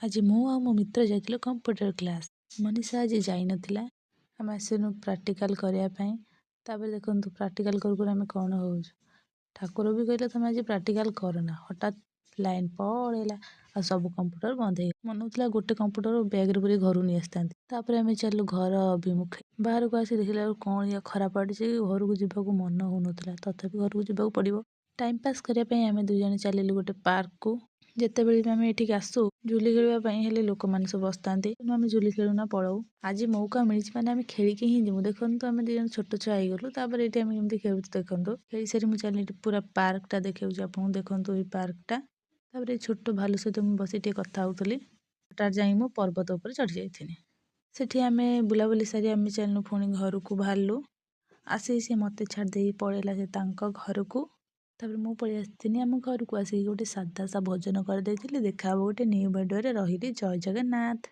आज मु आ मो मित्र जाइथिलु कंप्यूटर क्लास। मनीषा आज जाई नथिला। हम आसेनु प्रैक्टिकल करिया पई। तापर देखंतु प्रैक्टिकल करू आमे कौन होउछ। ठाकुर भी कहले तुम आज प्रैक्टिकल करना। हठात लाइन पळेला आ सब कंप्यूटर बंद हे। मनउतला गोटे कंप्यूटर बैग रे पुरी घरु नि आस्तांती। तापर आमे चलु घर अभिमुखे। बाहर को आसी देखिला कौन या खराब पड़िछि। घर को जिबाकू मन होउनथला तथापि घर को जिबाकू पड़िबो। टाइम पास करिया पई आमे दुई जण चलिलु गोटे पार्क को। जेते बेले आमे एठी आसु झुली खेलवा पई हेले लोक माने सब बसतांती। आमे झुली खेलुना पळौ। आज मौका मिलिछि माने आमे खेली के ही जिमु। देखंतु आमे दुई जण छोट छुआ आइ गेलु। तापर एठी आमे केमती खेलुछु देखंतु। खेली सारी मु चली पूरा पार्क टा देखेउछि आपन देखंतु ई पार्क टा। तापर ए छोट भालू सहित मु बसी टे कथा होतली। हटार जाई मु पर्वत ऊपर चढ़ी जाइथिनि। सेठी आमे बुलाबुली सारी आमे चलनु पुणी घर को बाहरलु। आसी से मते छाड़ देई पळेला से तांको घर को। तापर मु पळी आस्थिनि आम घर को आसी गोटे सादा सा भोजन कर देइथिले। देखा गोटे न्यू वीडियो रे। रहिली जय जगन्नाथ।